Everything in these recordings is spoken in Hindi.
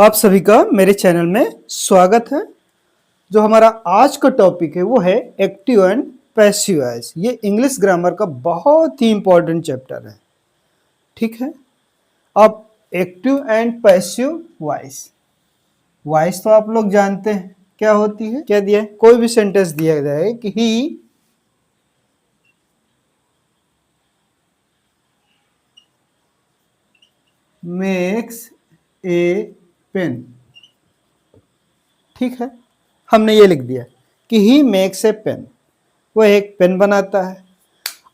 आप सभी का मेरे चैनल में स्वागत है। जो हमारा आज का टॉपिक है वो है एक्टिव एंड पैसिव वॉइस। ये इंग्लिश ग्रामर का बहुत ही इंपॉर्टेंट चैप्टर है। ठीक है, अब active and passive voice. Voice तो आप लोग जानते हैं क्या होती है। क्या दिया है, कोई भी सेंटेंस दिया जाए कि ही मेक्स ए पेन। ठीक है, हमने ये लिख दिया कि ही मेक्स ए पेन, वह एक पेन बनाता है।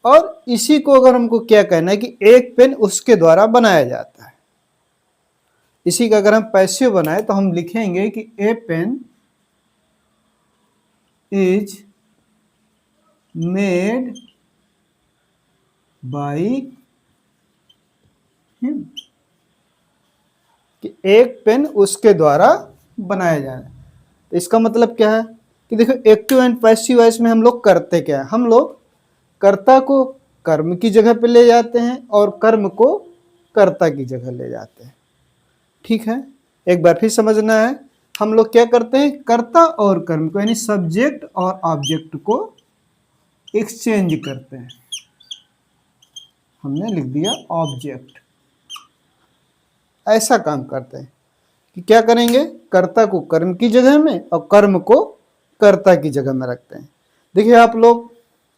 और इसी को अगर हमको क्या कहना है कि एक पेन उसके द्वारा बनाया जाता है, इसी का अगर हम पैसिव बनाए तो हम लिखेंगे कि a pen is made by him, कि एक पेन उसके द्वारा बनाया जाए। तो इसका मतलब क्या है कि देखो एक्टिव एंड पैसिव वॉइस में हम लोग करते क्या है, हम लोग कर्ता को कर्म की जगह पे ले जाते हैं और कर्म को कर्ता की जगह ले जाते हैं। ठीक है, एक बार फिर समझना है, हम लोग क्या करते हैं, कर्ता और कर्म को यानी सब्जेक्ट और ऑब्जेक्ट को एक्सचेंज करते हैं। हमने लिख दिया ऑब्जेक्ट। ऐसा काम करते हैं कि क्या करेंगे, कर्ता को कर्म की जगह में और कर्म को कर्ता की जगह में रखते हैं। देखिए आप लोग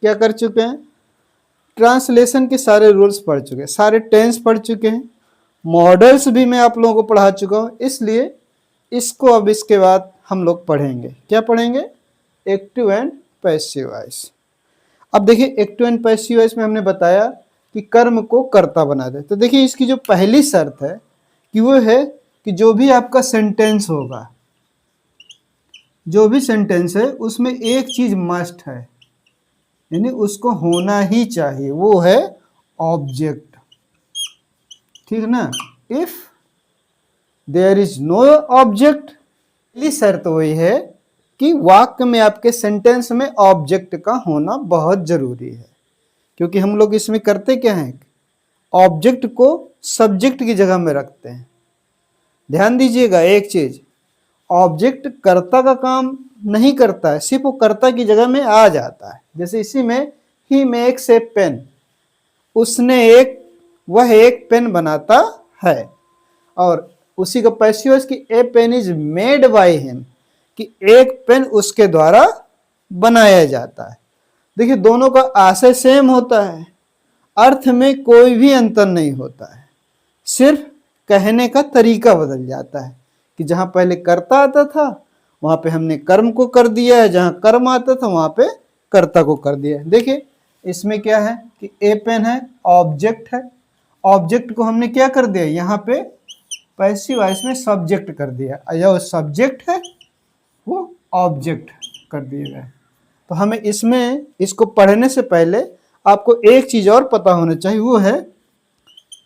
क्या कर चुके हैं, ट्रांसलेशन के सारे रूल्स पढ़ चुके हैं, सारे टेंस पढ़ चुके हैं, मॉडल्स भी मैं आप लोगों को पढ़ा चुका हूँ। इसलिए इसको अब इसके बाद हम लोग पढ़ेंगे। क्या पढ़ेंगे, एक्टिव एंड पैसिव वॉइस। अब देखिए एक्टिव एंड पैसिव वॉइस में हमने बताया कि कर्म को कर्ता बना दे। तो देखिए इसकी जो पहली शर्त है कि वो है कि जो भी आपका सेंटेंस होगा, जो भी सेंटेंस है उसमें एक चीज मस्ट है, यानी उसको होना ही चाहिए, वो है ऑब्जेक्ट। ठीक ना, if there is no object, पहली शर्त वही है कि वाक्य में आपके सेंटेंस में ऑब्जेक्ट का होना बहुत जरूरी है। क्योंकि हम लोग इसमें करते क्या हैं, ऑब्जेक्ट को सब्जेक्ट की जगह में रखते हैं। ध्यान दीजिएगा एक चीज, ऑब्जेक्ट कर्ता का काम नहीं करता है, सिर्फ वो कर्ता की जगह में आ जाता है। जैसे इसी में ही मेक्स ए पेन, उसने वह एक पेन बनाता है। और उसी का पैसिव वॉइस कि a pen is made by him, कि एक पेन उसके द्वारा बनाया जाता है। देखिए दोनों का आशय सेम होता है, अर्थ में कोई भी अंतर नहीं होता है, सिर्फ कहने का तरीका बदल जाता है कि जहां पहले कर्ता आता था वहां पे हमने कर्म को कर दिया है, जहां कर्म आता था वहां पे कर्ता को कर दिया है। देखिए इसमें क्या है कि ए पेन है, ऑब्जेक्ट है, ऑब्जेक्ट को हमने क्या कर दिया, यहाँ पे पैसिव वॉइस में सब्जेक्ट कर दिया, जो सब्जेक्ट है वो ऑब्जेक्ट कर दिया गया। तो हमें इसमें इसको पढ़ने से पहले आपको एक चीज और पता होना चाहिए, वो है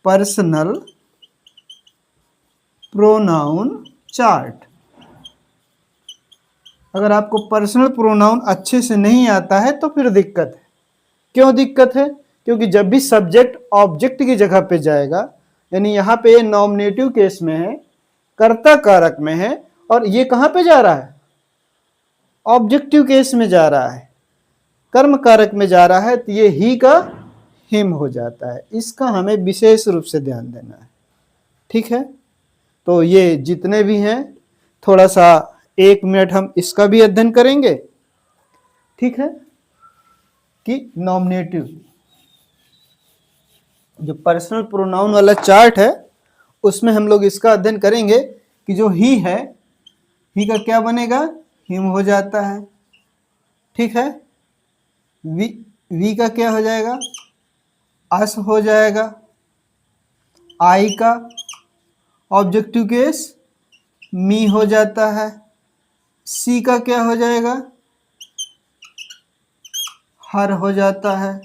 पर्सनल प्रोनाउन चार्ट। अगर आपको पर्सनल प्रोनाउन अच्छे से नहीं आता है तो फिर दिक्कत है। क्यों दिक्कत है, क्योंकि जब भी सब्जेक्ट ऑब्जेक्ट की जगह पे जाएगा, यानी यहाँ पे नॉमिनेटिव केस में है, कर्ता कारक में है, और ये कहाँ पे जा रहा है, ऑब्जेक्टिव केस में जा रहा है, कर्म कारक में जा रहा है, तो ये ही का हिम हो जाता है। इसका हमें विशेष रूप से ध्यान देना है। ठीक है, तो ये जितने भी हैं थोड़ा सा 1 मिनट हम इसका भी अध्ययन करेंगे। ठीक है, कि नॉमिनेटिव जो पर्सनल प्रोनाउन वाला चार्ट है उसमें हम लोग इसका अध्ययन करेंगे कि जो ही है, ही का क्या बनेगा, हिम हो जाता है। ठीक है, वी का क्या हो जाएगा, अस हो जाएगा। आई का ऑब्जेक्टिव केस मी हो जाता है। सी का क्या हो जाएगा, हर हो जाता है।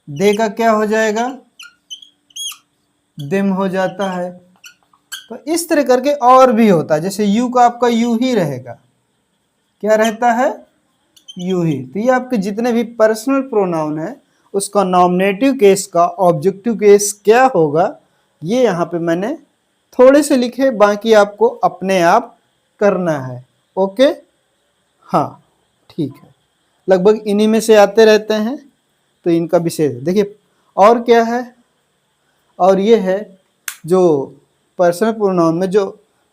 दे का क्या हो जाएगा, देम हो जाता है। तो इस तरह करके और भी होता है, जैसे यू का आपका यू ही रहेगा, क्या रहता है, यू ही। तो ये आपके जितने भी पर्सनल प्रोनाउन है उसका नॉमिनेटिव केस का ऑब्जेक्टिव केस क्या होगा, ये यहाँ पे मैंने थोड़े से लिखे, बाकी आपको अपने आप करना है। ओके, हाँ ठीक है, लगभग इन्हीं में से आते रहते हैं, तो इनका विशेष देखिए। और क्या है, और ये है जो पर्सनल प्रोनाउन में जो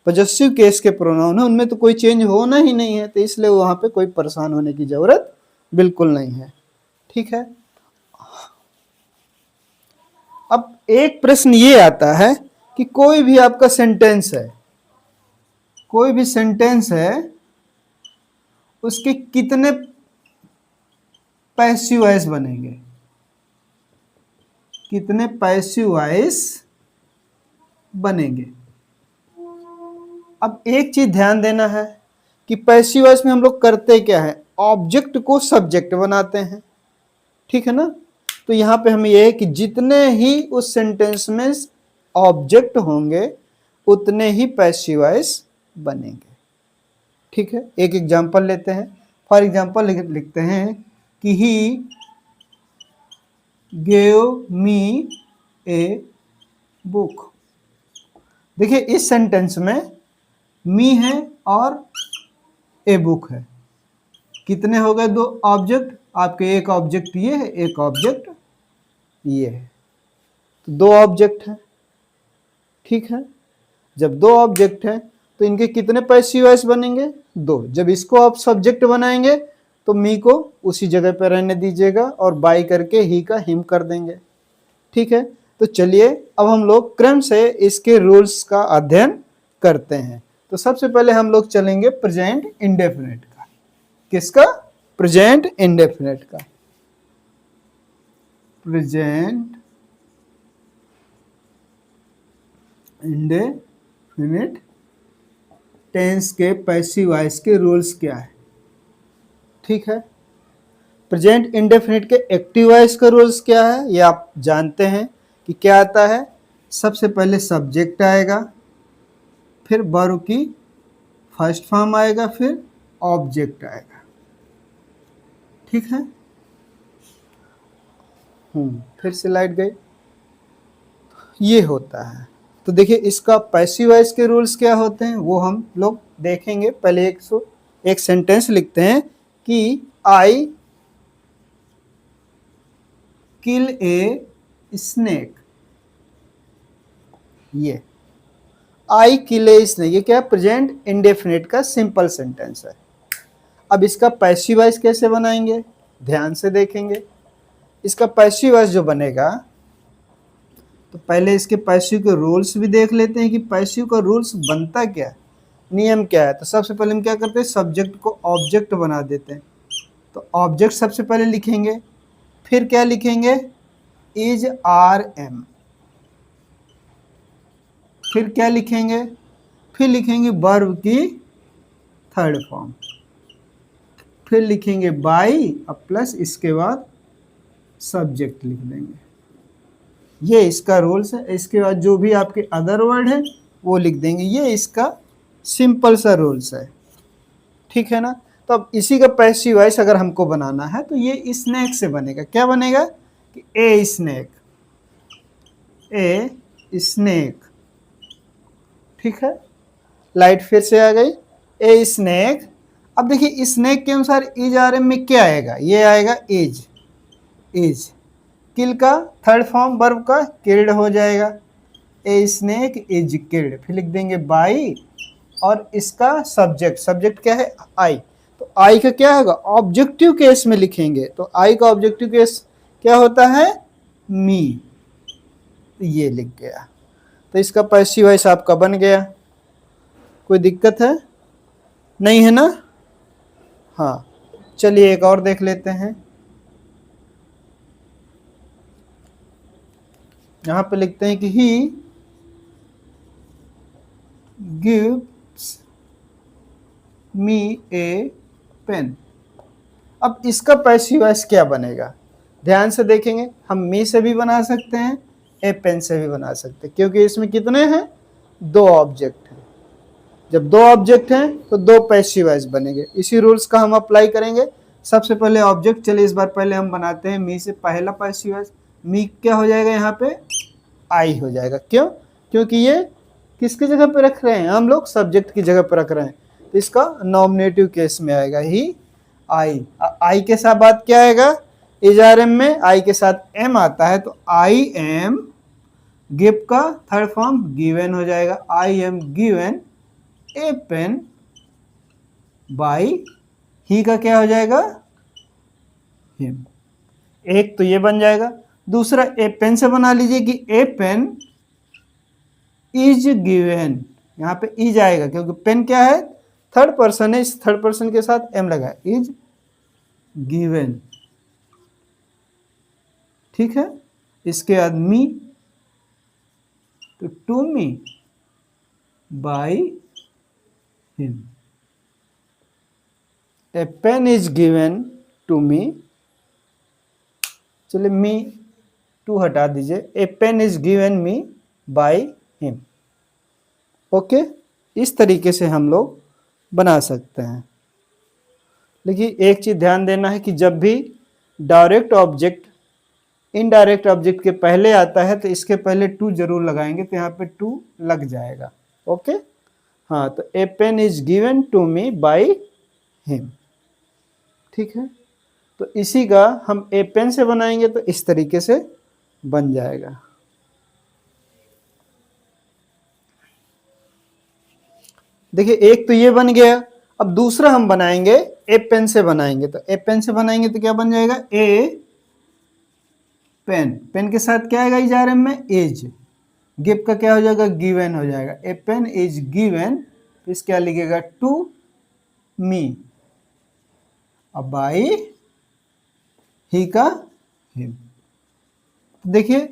पॉजेसिव केस के प्रोनाउन है उनमें तो कोई चेंज होना ही नहीं है, तो इसलिए वहाँ पे कोई परेशान होने की ज़रूरत बिल्कुल नहीं है। ठीक है, अब एक प्रश्न ये आता है कि कोई भी आपका सेंटेंस है, कोई भी सेंटेंस है, उसके कितने पैसिव वॉइस बनेंगे, कितने पैसिव वॉइस बनेंगे। अब एक चीज ध्यान देना है कि पैसिव वॉइस में हम लोग करते क्या है, ऑब्जेक्ट को सब्जेक्ट बनाते हैं, ठीक है ना। तो यहां पे हमें यह है कि जितने ही उस सेंटेंस में ऑब्जेक्ट होंगे उतने ही पैसिव वॉइस बनेंगे। ठीक है, एक एग्जांपल लेते हैं। फॉर एग्जांपल लिखते हैं कि he gave me a book. देखिए इस सेंटेंस में मी है और ए बुक है, कितने हो गए, दो ऑब्जेक्ट आपके, एक ऑब्जेक्ट ये है, एक ऑब्जेक्ट ये है, तो दो ऑब्जेक्ट है। ठीक है, जब दो ऑब्जेक्ट है तो इनके कितने पैसिव वॉइस बनेंगे, दो। जब इसको आप सब्जेक्ट बनाएंगे तो मी को उसी जगह पर रहने दीजिएगा और बाई करके ही का हिम कर देंगे। ठीक है, तो चलिए अब हम लोग क्रम से इसके रूल्स का अध्ययन करते हैं। तो सबसे पहले हम लोग चलेंगे प्रेजेंट इंडेफिनिट का। किसका, प्रेजेंट इंडेफिनिट का। प्रेजेंट इंडेफिनिट टेंस के पैसिव वॉइस के रूल्स क्या है। ठीक है, प्रेजेंट इंडेफिनिट के एक्टिव वॉइस का रूल्स क्या है, ये आप जानते हैं कि क्या आता है। सबसे पहले सब्जेक्ट आएगा, फिर वर्ब की फर्स्ट फॉर्म आएगा, फिर ऑब्जेक्ट आएगा। ठीक है, फिर से लाइट गई, ये होता है। तो देखिए इसका पैसिव वॉइस के रूल्स क्या होते हैं वो हम लोग देखेंगे। पहले एक सेंटेंस लिखते हैं कि आई किल ए स्नेक। ये आई किल ए स्नेक, ये क्या है, प्रेजेंट इंडेफिनिट का सिंपल सेंटेंस है। अब इसका पैसिव वॉइस कैसे बनाएंगे, ध्यान से देखेंगे। इसका पैसिव वॉइस जो बनेगा, तो पहले इसके पैसिव के रूल्स भी देख लेते हैं कि पैसिव का रूल्स बनता क्या है, नियम क्या है। तो सबसे पहले हम क्या करते हैं, सब्जेक्ट को ऑब्जेक्ट बना देते हैं। तो ऑब्जेक्ट सबसे पहले लिखेंगे, फिर क्या लिखेंगे, इज आर एम, फिर क्या लिखेंगे, फिर लिखेंगे वर्ब की थर्ड फॉर्म, फिर लिखेंगे बाई अब प्लस इसके बाद सब्जेक्ट लिख देंगे। ये इसका रूल्स है। इसके बाद जो भी आपके अदर वर्ड है वो लिख देंगे। ये इसका सिंपल सा रूल्स है। ठीक है ना। तो अब इसी का पैसिव वॉइस अगर हमको बनाना है तो ये स्नैक से बनेगा। क्या बनेगा कि ए स्नैक, ए स्नैक। ठीक है, लाइट फिर से आ गई, ए स्नैक। अब देखिए स्नैक के अनुसार इज आर एम में क्या आएगा, ये आएगा इज, इज। किल का थर्ड फॉर्म वर्ब का किल्ड हो जाएगा, ए स्नेक इज किल्ड। फिर लिख देंगे बाई और इसका सब्जेक्ट, सब्जेक्ट क्या है, आई। तो आई का क्या होगा, ऑब्जेक्टिव केस में लिखेंगे। तो आई का ऑब्जेक्टिव केस क्या होता है, मी। तो ये लिख गया। तो इसका पैसिव वॉइस आपका बन गया। कोई दिक्कत है, नहीं है ना। हाँ चलिए एक और देख लेते हैं। यहां पे लिखते हैं कि he gives me A pen. अब इसका पैसिव वॉइस क्या बनेगा, ध्यान से देखेंगे। हम मी से भी बना सकते हैं, ए पेन से भी बना सकते हैं, क्योंकि इसमें कितने हैं, दो ऑब्जेक्ट हैं। जब दो ऑब्जेक्ट हैं तो दो पैसिव वॉइस बनेंगे। इसी रूल्स का हम अप्लाई करेंगे। सबसे पहले ऑब्जेक्ट, चलिए इस बार पहले हम बनाते हैं मी से पहला पैसिव वॉइस। मी क्या हो जाएगा, यहाँ पे आई हो जाएगा। क्यों, क्योंकि ये किसकी जगह पे रख रहे हैं हम लोग? सब्जेक्ट की जगह पे रख रहे हैं, तो इसका नॉमिनेटिव केस में आएगा ही आई। आई के साथ बात क्या आएगा? इज आर एम में आई के साथ एम आता है, तो आई एम गिव का थर्ड फॉर्म गिवन हो जाएगा। I am given a pen by he का क्या हो जाएगा? हिम। एक तो ये बन जाएगा। दूसरा ए पेन से बना लीजिए कि ए पेन इज गिवन, यहां पे इज आएगा क्योंकि पेन क्या है? थर्ड पर्सन है, इस थर्ड पर्सन के साथ एम लगा, इज गिवन। ठीक है, इसके बाद मी, तो to me by him. A pen is given to me, चलिए मी टू हटा दीजिए, a pen is given me by him. Okay, इस तरीके से हम लोग बना सकते हैं। लेकिन एक चीज ध्यान देना है कि जब भी डायरेक्ट ऑब्जेक्ट इनडायरेक्ट ऑब्जेक्ट के पहले आता है तो इसके पहले टू जरूर लगाएंगे, तो यहाँ पे टू लग जाएगा। ओके, हाँ, तो a pen is given to me by him. ठीक है, तो इसी का हम ए पेन से बनाएंगे तो इस तरीके से बन जाएगा। देखिए एक तो ये बन गया, अब दूसरा हम बनाएंगे ए पेन से बनाएंगे, तो ए पेन से बनाएंगे तो क्या बन जाएगा? ए पेन, पेन के साथ क्या आएगा? इज आर एम में एज, गिव का क्या हो जाएगा? गिवन हो जाएगा। ए पेन इज गिवन, तो इस क्या लिखेगा? टू मी, अब बाय ही का हिम। देखिए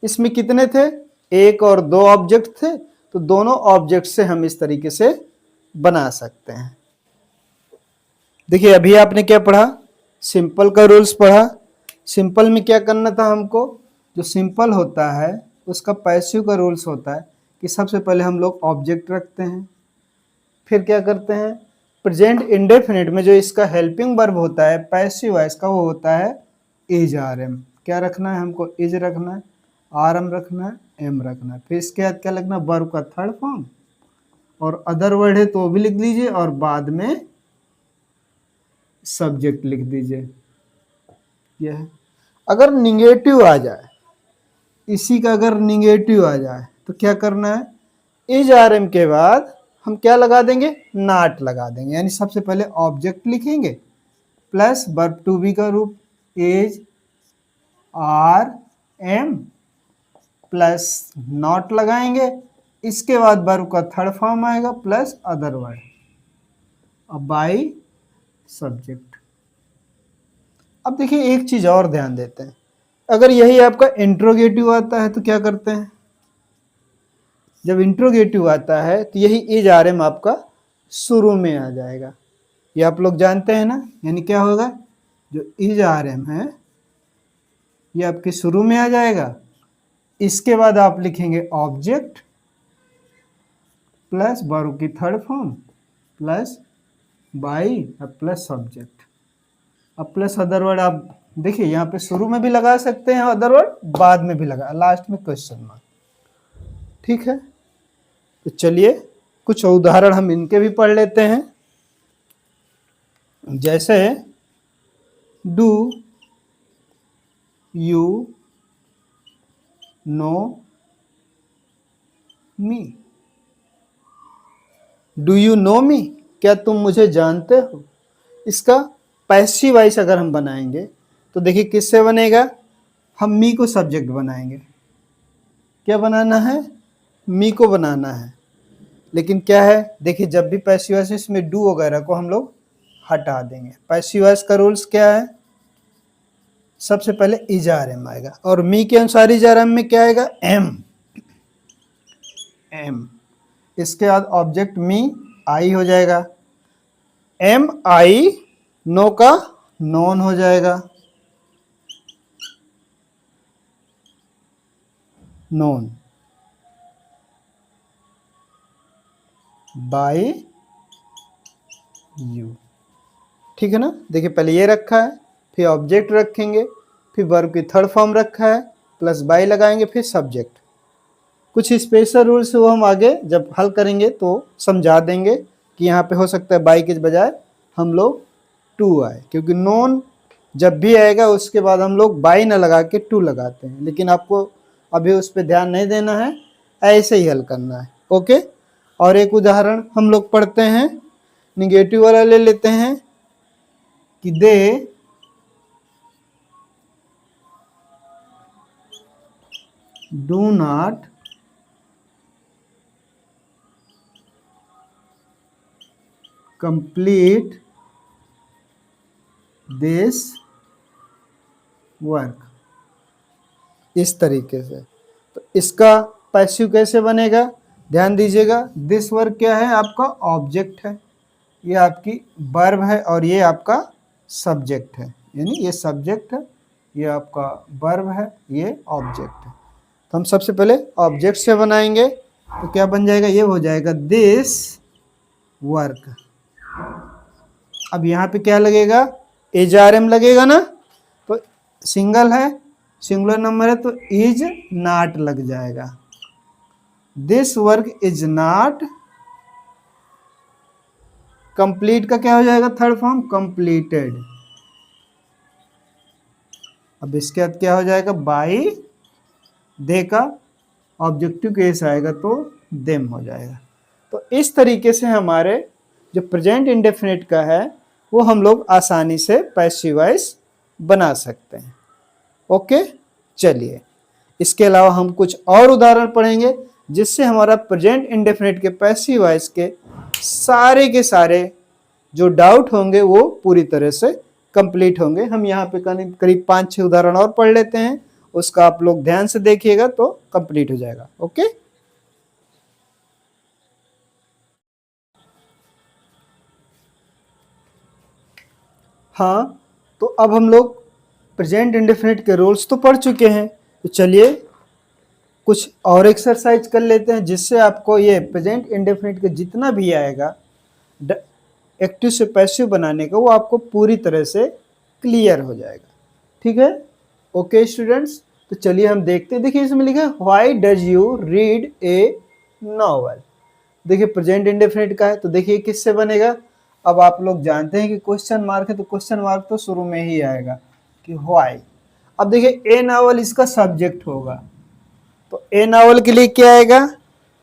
इसमें कितने थे? एक और दो ऑब्जेक्ट थे, तो दोनों ऑब्जेक्ट से हम इस तरीके से बना सकते हैं। देखिए अभी आपने क्या पढ़ा? सिंपल का रूल्स पढ़ा। सिंपल में क्या करना था हमको? जो सिंपल होता है उसका पैसिव का रूल्स होता है कि सबसे पहले हम लोग ऑब्जेक्ट रखते हैं, फिर क्या करते हैं? प्रेजेंट इंडेफिनिट में जो इसका हेल्पिंग वर्ब होता है पैसिव वॉइस का, वो होता है इज आर एम। क्या रखना है हमको? इज रखना है, आर एम रखना है, एम रखना है। फिर इसके बाद क्या लगना? वर्ब का थर्ड फॉर्म, और अदर वर्ड है तो वो भी लिख दीजिए, और बाद में सब्जेक्ट लिख दीजिए। यह है। अगर निगेटिव आ जाए, इसी का अगर निगेटिव आ जाए तो क्या करना है? इज आर एम के बाद हम क्या लगा देंगे? नॉट लगा देंगे, यानी सबसे पहले ऑब्जेक्ट लिखेंगे प्लस वर्ब टू बी का रूप is are am plus not लगाएंगे, इसके बाद वर्ब का थर्ड फॉर्म आएगा प्लस अदर वर्ड, अब बाय सब्जेक्ट। अब देखिए एक चीज और ध्यान देते हैं, अगर यही आपका इंट्रोगेटिव आता है तो क्या करते हैं? जब इंट्रोगेटिव आता है तो यही इज आर एम आपका शुरू में आ जाएगा, ये आप लोग जानते हैं ना। यानी क्या होगा? जो इज आर एम है ये आपके शुरू में आ जाएगा, इसके बाद आप लिखेंगे ऑब्जेक्ट प्लस वर्ब की third form plus by plus subject. अब प्लस अदर वर्ड आप देखिए यहाँ पे शुरू में भी लगा सकते हैं, अदर वर्ड बाद में भी लगा, लास्ट में क्वेश्चन मार्क। ठीक है, तो चलिए कुछ उदाहरण हम इनके भी पढ़ लेते हैं। जैसे do you know me, do you know me, क्या तुम मुझे जानते हो? इसका पैसिव वॉइस अगर हम बनाएंगे तो देखिए किससे बनेगा? हम मी को सब्जेक्ट बनाएंगे। क्या बनाना है? मी को बनाना है। लेकिन क्या है, देखिए जब भी पैसिव वॉइस इसमें डू वगैरह को हम लोग हटा देंगे। पैसिव वॉइस का रूल्स क्या है? सबसे पहले इज आर एम आएगा, और मी के अनुसार इज आर एम में क्या आएगा? Am, am. इसके बाद ऑब्जेक्ट मी आई हो जाएगा, एम आई नो का नॉन हो जाएगा, नॉन बाय यू। ठीक है ना? देखिए पहले ये रखा है, फिर ऑब्जेक्ट रखेंगे, फिर वर्ब की थर्ड फॉर्म रखा है, प्लस बाय लगाएंगे, फिर सब्जेक्ट। कुछ स्पेशल रूल्स वो हम आगे जब हल करेंगे तो समझा देंगे कि यहाँ पे हो सकता है बाई के बजाय हम लोग टू आए, क्योंकि नॉन जब भी आएगा उसके बाद हम लोग बाई ना लगा के टू लगाते हैं, लेकिन आपको अभी उस पर ध्यान नहीं देना है, ऐसे ही हल करना है। ओके, और एक उदाहरण हम लोग पढ़ते हैं, निगेटिव वाला ले लेते हैं कि they do not complete this work, इस तरीके से। तो इसका पैसिव कैसे बनेगा, ध्यान दीजिएगा। दिस वर्क क्या है, आपका ऑब्जेक्ट है, ये आपकी वर्ब है और ये आपका सब्जेक्ट है, यानी ये सब्जेक्ट है, ये आपका वर्ब है, ये ऑब्जेक्ट है। तो हम सबसे पहले ऑब्जेक्ट से बनाएंगे, तो क्या बन जाएगा, ये हो जाएगा दिस वर्क। अब यहाँ पे क्या लगेगा, एचआरएम लगेगा ना, तो सिंगल है, सिंगुलर नंबर है, तो इज नॉट लग जाएगा। This work is not, complete का क्या हो जाएगा, थर्ड फॉर्म कंप्लीटेड। अब इसके बाद क्या हो जाएगा, बाई, दे का ऑब्जेक्टिव केस आएगा तो देम हो जाएगा। तो इस तरीके से हमारे जो प्रेजेंट इंडेफिनिट का है वो हम लोग आसानी से पैसिव वॉइस बना सकते हैं। ओके, चलिए इसके अलावा हम कुछ और उदाहरण पढ़ेंगे जिससे हमारा प्रेजेंट इंडेफिनिट के पैसिव वॉइस के सारे जो डाउट होंगे वो पूरी तरह से कंप्लीट होंगे। हम यहाँ पे करीब 5-6 उदाहरण और पढ़ लेते हैं, उसका आप लोग ध्यान से देखिएगा तो कंप्लीट हो जाएगा। ओके, हाँ, तो अब हम लोग प्रेजेंट इंडेफिनिट के रूल्स तो पढ़ चुके हैं, तो चलिए कुछ और एक्सरसाइज कर लेते हैं जिससे आपको ये प्रेजेंट इंडेफिनिट का जितना भी आएगा एक्टिव से पैसिव बनाने का वो आपको पूरी तरह से क्लियर हो जाएगा। ठीक है, ओके स्टूडेंट्स, तो चलिए हम देखते हैं। देखिए इसमें लिखा है why does you read A novel. देखिए प्रेजेंट इंडेफिनिट का है, तो देखिए किससे बनेगा। अब आप लोग जानते हैं कि क्वेश्चन मार्क है, तो क्वेश्चन मार्क तो शुरू में ही आएगा कि व्हाई। अब देखिए ए नॉवल इसका सब्जेक्ट होगा, तो ए नॉवल के लिए क्या आएगा,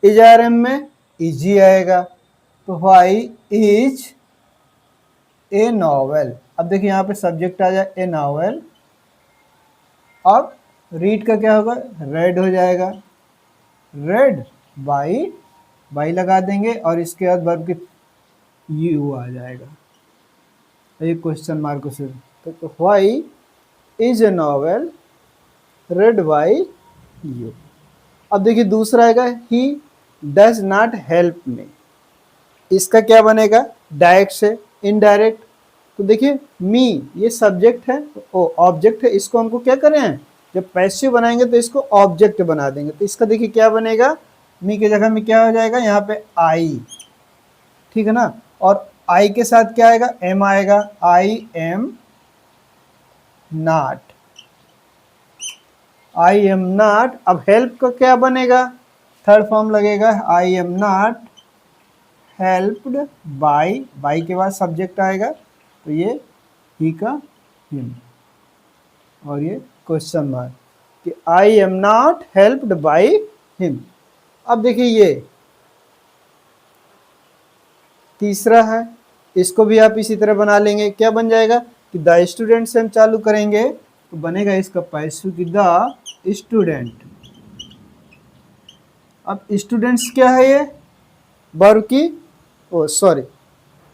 इज आर एम में इजी आएगा, तो व्हाई इज ए नॉवल। अब देखिए यहाँ पे सब्जेक्ट आ जाए ए नॉवल, अब रीड का क्या होगा, रेड हो जाएगा, रेड बाई लगा देंगे और इसके बाद वर्ब की यू आ जाएगा, ये क्वेश्चन मार्क से। तो why is a novel red by you. अब देखिए दूसरा आएगा he does not help me, इसका क्या बनेगा, डायरेक्ट से इनडायरेक्ट। तो देखिए मी ये सब्जेक्ट है, ओ ऑब्जेक्ट है, इसको हमको क्या करें हैं, जब पैसिव बनाएंगे तो इसको ऑब्जेक्ट बना देंगे। तो इसका देखिए क्या बनेगा, मी के जगह में क्या हो जाएगा, यहाँ पे आई, ठीक है ना, और आई के साथ क्या आएगा, एम आएगा, I am not, I am not. अब हेल्प का क्या बनेगा, थर्ड फॉर्म लगेगा, I am not helped by के बाद सब्जेक्ट आएगा, तो ये ही का हिम और ये क्वेश्चन मार्क कि I am not helped by him. अब देखिए ये तीसरा है, इसको भी आप इसी तरह बना लेंगे, क्या बन जाएगा कि द स्टूडेंट से हम चालू करेंगे तो बनेगा इसका पैसिव की द स्टूडेंट। अब स्टूडेंट्स क्या है, ये वर्ब की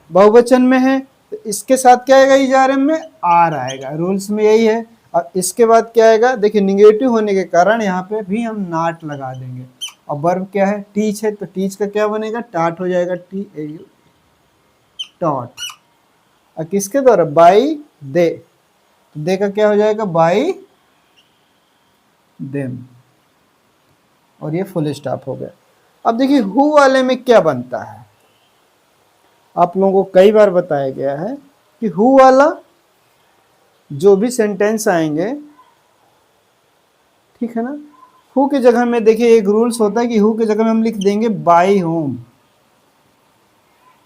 बहुवचन में है, तो इसके साथ क्या आएगा, इजारे में आर आएगा, रूल्स में यही है। और इसके बाद क्या आएगा, देखिए निगेटिव होने के कारण यहाँ पे भी हम नॉट लगा देंगे। और वर्ब क्या है, टीच है, तो टीच का क्या बनेगा, टाट हो जाएगा, TAU टॉट। और किसके द्वारा, बाई दे, तो दे का क्या हो जाएगा, बाई देम, और ये फुल स्टॉप हो गया। अब देखिए हु वाले में क्या बनता है, आप लोगों को कई बार बताया गया है कि हु वाला जो भी सेंटेंस आएंगे, ठीक है ना, हु की जगह में देखिए एक रूल्स होता है कि हु की जगह में हम लिख देंगे बाई होम,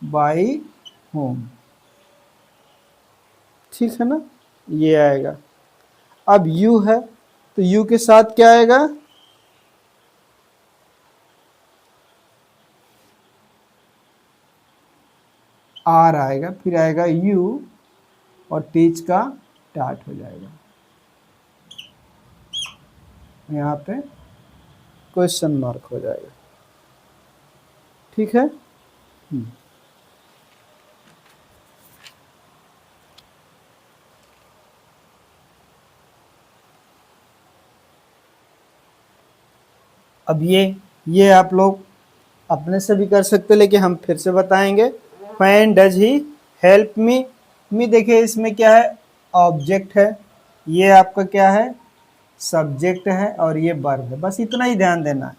बाई होम, ठीक है ना, ये आएगा। अब यू है तो यू के साथ क्या आएगा, आर आएगा, फिर आएगा यू और टीच का टाट हो जाएगा, यहाँ पे क्वेश्चन मार्क हो जाएगा, ठीक है। अब ये आप लोग अपने से भी कर सकते, लेकिन हम फिर से बताएंगे। When does he help me, me देखिए इसमें क्या है, ऑब्जेक्ट है, ये आपका क्या है, सब्जेक्ट है, और ये वर्ब है, बस इतना ही ध्यान देना है।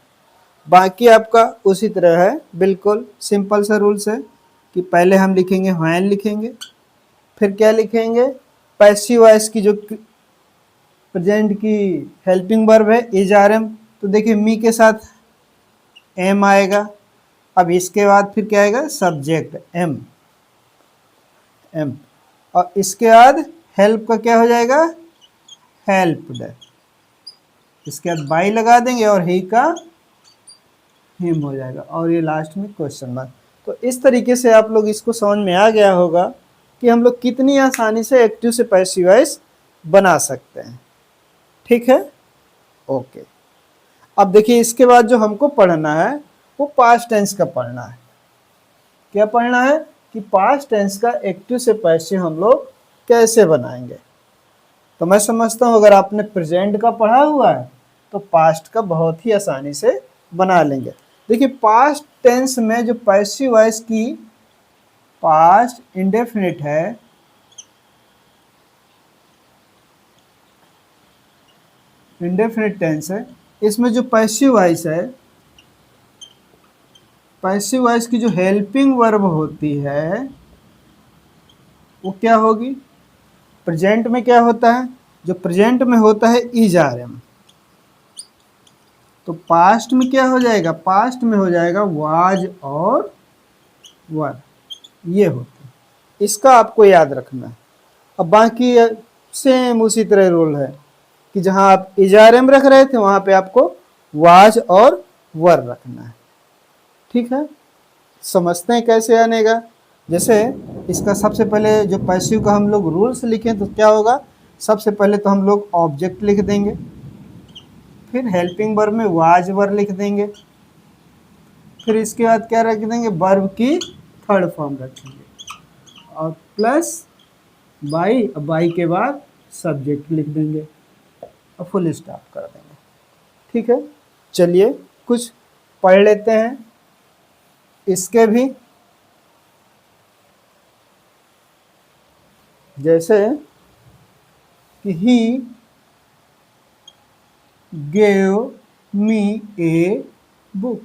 बाकी आपका उसी तरह है, बिल्कुल सिंपल सा रूल्स है कि पहले हम लिखेंगे व्हेन लिखेंगे, फिर क्या लिखेंगे, पैसिव वॉइस की जो प्रेजेंट की हेल्पिंग वर्ब है इज आर एम, तो देखिए मी के साथ एम आएगा। अब इसके बाद फिर क्या आएगा, सब्जेक्ट एम, एम, और इसके बाद हेल्प का क्या हो जाएगा, हेल्प्ड, इसके बाद बाई लगा देंगे और ही का हिम हो जाएगा, और ये लास्ट में क्वेश्चन मार्क। तो इस तरीके से आप लोग इसको समझ में आ गया होगा कि हम लोग कितनी आसानी से एक्टिव से पैसिव वॉइस बना सकते हैं, ठीक है, ओके। अब देखिए इसके बाद जो हमको पढ़ना है वो पास्ट टेंस का पढ़ना है। क्या पढ़ना है कि पास्ट टेंस का एक्टिव से पैसिव हम लोग कैसे बनाएंगे। तो मैं समझता हूँ अगर आपने प्रेजेंट का पढ़ा हुआ है तो पास्ट का बहुत ही आसानी से बना लेंगे। देखिए पास्ट टेंस में जो पैसिव वॉइस की पास्ट इंडेफिनिट है, इंडेफिनिट टेंस है, इसमें जो पैसिव वॉइस है, पैसिव वॉइस की जो हेल्पिंग वर्ब होती है वो क्या होगी, प्रेजेंट में क्या होता है, जो प्रेजेंट में होता है इज आर एम, तो पास्ट में क्या हो जाएगा, पास्ट में हो जाएगा वाज और वर, ये होता है, इसका आपको याद रखना है। अब बाकी सेम उसी तरह रूल है कि जहां आप इज आर एम रख रहे थे वहां पे आपको वाज और वर रखना है, ठीक है। समझते हैं कैसे आनेगा। जैसे इसका सबसे पहले जो पैसिव का हम लोग रूल्स लिखें तो क्या होगा, सबसे पहले तो हम लोग ऑब्जेक्ट लिख देंगे, फिर हेल्पिंग वर्ब में वाज वर लिख देंगे, फिर इसके बाद क्या रख देंगे, वर्ब की थर्ड फॉर्म रखेंगे और प्लस बाई, बाई के बाद सब्जेक्ट लिख देंगे और फुल स्टॉप कर देंगे, ठीक है। चलिए कुछ पढ़ लेते हैं इसके भी। जैसे कि he gave me a book,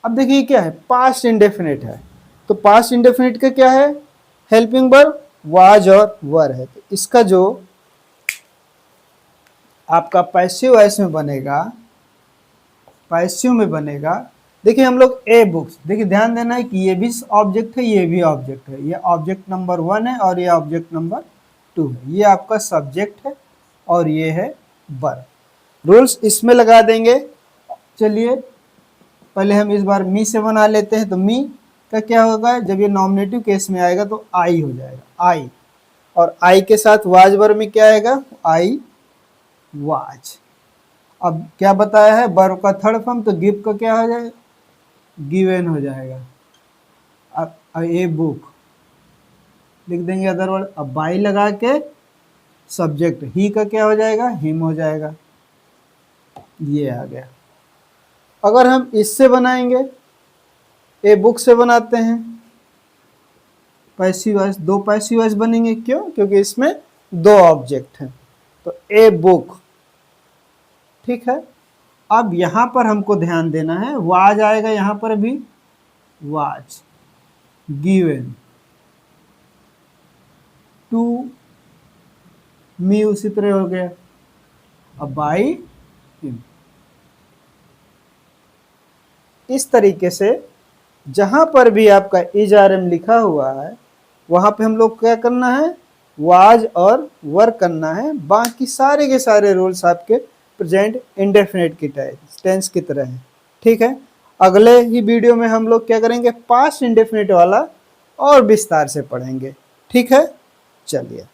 अब देखिए क्या है, पास्ट इंडेफिनिट है, तो पास्ट इंडेफिनिट का क्या है, हेल्पिंग वर्ब वाज और वर है, तो इसका जो आपका पैसिव वॉइस में बनेगा, पैसिव में बनेगा, देखिए हम लोग ए बुक्स, देखिए ध्यान देना है कि ये भी ऑब्जेक्ट है, ये भी ऑब्जेक्ट है, ये ऑब्जेक्ट नंबर 1 है और ये ऑब्जेक्ट नंबर 2 है, ये आपका सब्जेक्ट है और ये है वर्ब। रूल्स इसमें लगा देंगे। चलिए पहले हम इस बार मी से बना लेते हैं, तो मी का क्या होगा, जब ये नॉमिनेटिव केस में आएगा तो आई हो जाएगा, आई, और आई के साथ वाज वर्ब में क्या आएगा, आई वाज। अब क्या बताया है, वर्ब का थर्ड फॉर्म, तो गिव का क्या हो जाएगा, गिवन हो जाएगा। अब ए बुक लिख देंगे अदर वर्ड, अब बाई लगा के सब्जेक्ट ही का क्या हो जाएगा, हिम हो जाएगा, ये आ गया। अगर हम इससे बनाएंगे, ए बुक से बनाते हैं, पैसिव वॉइस, दो पैसिव वॉइस बनेंगे, क्यों, क्योंकि इसमें दो ऑब्जेक्ट हैं, तो ए बुक, ठीक है। अब यहां पर हमको ध्यान देना है, वाज आएगा यहां पर भी, वाज गिवन टू मी, उसी तरह हो गया। अब बाई हिम। इस तरीके से जहां पर भी आपका इज आर एम लिखा हुआ है वहां पे हम लोग क्या करना है, वाज और वर करना है। बाकी सारे के सारे रूल्स आपके प्रेजेंट इंडेफिनिट की टेंस की तरह है। ठीक है, अगले ही वीडियो में हम लोग क्या करेंगे, पास्ट इंडेफिनिट वाला और विस्तार से पढ़ेंगे। ठीक है, चलिए।